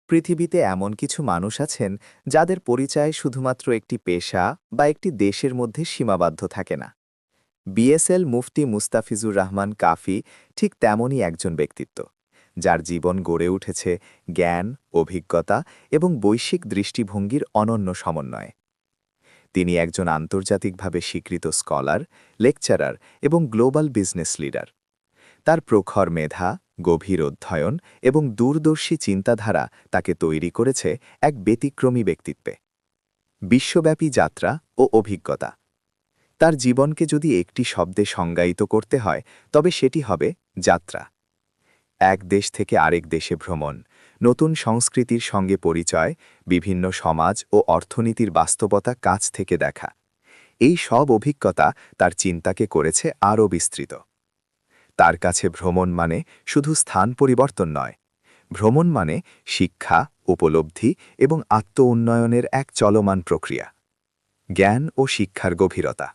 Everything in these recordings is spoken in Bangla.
পৃথিবীতে এমন কিছু মানুষ আছেন যাদের পরিচয় শুধুমাত্র একটি পেশা বা একটি দেশের মধ্যে সীমাবদ্ধ থাকে না। বিএসএল মুফতি মুস্তাফিজুর রহমান কাফি ঠিক তেমনই একজন ব্যক্তিত্ব, যার জীবন গড়ে উঠেছে জ্ঞান, অভিজ্ঞতা এবং বৈশ্বিক দৃষ্টিভঙ্গির অনন্য সমন্বয়ে। তিনি একজন আন্তর্জাতিকভাবে স্বীকৃত স্কলার, লেকচারার এবং গ্লোবাল বিজনেস লিডার। তার প্রখর মেধা, গভীর অধ্যয়ন এবং দূরদর্শী চিন্তাধারা তাকে তৈরি করেছে এক ব্যতিক্রমী ব্যক্তিত্বে। বিশ্বব্যাপী যাত্রা ও অভিজ্ঞতা। তার জীবনকে যদি একটি শব্দে সংজ্ঞায়িত করতে হয়, তবে সেটি হবে যাত্রা। এক দেশ থেকে আরেক দেশে ভ্রমণ, নতুন সংস্কৃতির সঙ্গে পরিচয়, বিভিন্ন সমাজ ও অর্থনীতির বাস্তবতা কাছ থেকে দেখা। এই সব অভিজ্ঞতা তার চিন্তাকে করেছে আরও বিস্তৃত। তার কাছে ভ্রমণ মানে শুধু স্থান পরিবর্তন নয়, ভ্রমণ মানে শিক্ষা, উপলব্ধি এবং আত্ম-উন্নয়নের এক চলমান প্রক্রিয়া। জ্ঞান ও শিক্ষার গভীরতা।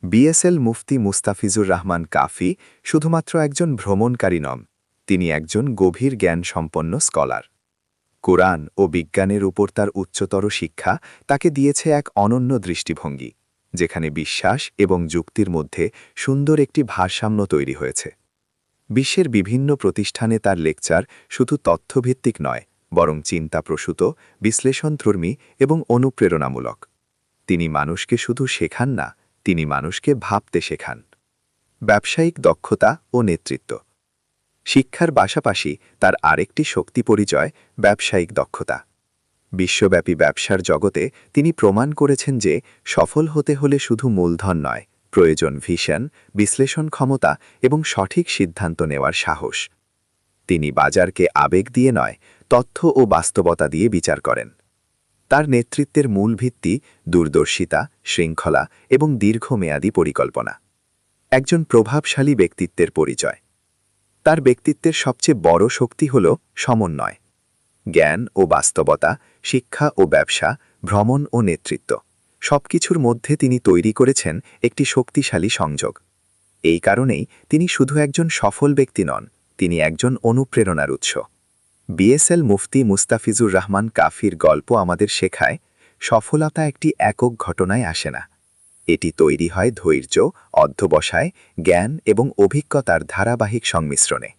বিএসএল মুফতি মুস্তাফিজুর রহমান কাফি শুধুমাত্র একজন ভ্রমণকারী নন, তিনি একজন গভীর জ্ঞানসম্পন্ন স্কলার। কোরআন ও বিজ্ঞানের উপর তার উচ্চতর শিক্ষা তাকে দিয়েছে এক অনন্য দৃষ্টিভঙ্গি, যেখানে বিশ্বাস এবং যুক্তির মধ্যে সুন্দর একটি ভারসাম্য তৈরি হয়েছে। বিশ্বের বিভিন্ন প্রতিষ্ঠানে তার লেকচার শুধু তথ্যভিত্তিক নয়, বরং চিন্তাপ্রসূত, বিশ্লেষণধর্মী এবং অনুপ্রেরণামূলক। তিনি মানুষকে শুধু শেখান না, তিনি মানুষকে ভাবতে শেখান। ব্যবসায়িক দক্ষতা ও নেতৃত্ব। শিক্ষার পাশাপাশি তার আরেকটি শক্তি পরিচয় ব্যবসায়িক দক্ষতা। বিশ্বব্যাপী ব্যবসার জগতে তিনি প্রমাণ করেছেন যে সফল হতে হলে শুধু মূলধন নয়, প্রয়োজন ভিশন, বিশ্লেষণ ক্ষমতা এবং সঠিক সিদ্ধান্ত নেওয়ার সাহস। তিনি বাজারকে আবেগ দিয়ে নয়, তথ্য ও বাস্তবতা দিয়ে বিচার করেন। তার নেতৃত্বের মূল ভিত্তি দূরদর্শিতা, শৃঙ্খলা এবং দীর্ঘমেয়াদী পরিকল্পনা। একজন প্রভাবশালী ব্যক্তিত্বের পরিচয়। তার ব্যক্তিত্বের সবচেয়ে বড় শক্তি হল সমন্বয়। জ্ঞান ও বাস্তবতা, শিক্ষা ও ব্যবসা, ভ্রমণ ও নেতৃত্ব, সবকিছুর মধ্যে তিনি তৈরি করেছেন একটি শক্তিশালী সংযোগ। এই কারণেই তিনি শুধু একজন সফল ব্যক্তি নন, তিনি একজন অনুপ্রেরণার উৎস। বিএসএল মুফতি মুস্তাফিজুর রহমান কাফির গল্প আমাদের শেখায়, সফলতা একটি একক ঘটনায় আসে না। এটি তৈরি হয় ধৈর্য, অধ্যবসায়, জ্ঞান এবং অভিজ্ঞতার ধারাবাহিক সংমিশ্রণে।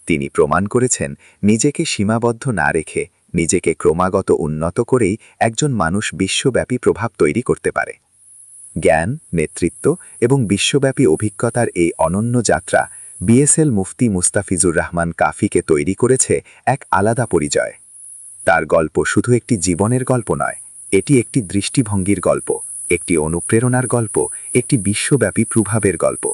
তিনি প্রমাণ করেছেন নিজেকে সীমাবদ্ধ না রেখে, নিজেকে ক্রমাগত উন্নত করেই একজন মানুষ বিশ্বব্যাপী প্রভাব তৈরি করতে পারে। জ্ঞান, নেতৃত্ব এবং বিশ্বব্যাপী অভিজ্ঞতার এই অনন্য যাত্রা বিএসএল মুফতি মুস্তাফিজুর রহমান কাফিকে তৈরি করেছে এক আলাদা পরিচয়। তার গল্প শুধু একটি জীবনের গল্প নয়, এটি একটি দৃষ্টিভঙ্গির গল্প, একটি অনুপ্রেরণার গল্প, একটি বিশ্বব্যাপী প্রভাবের গল্প।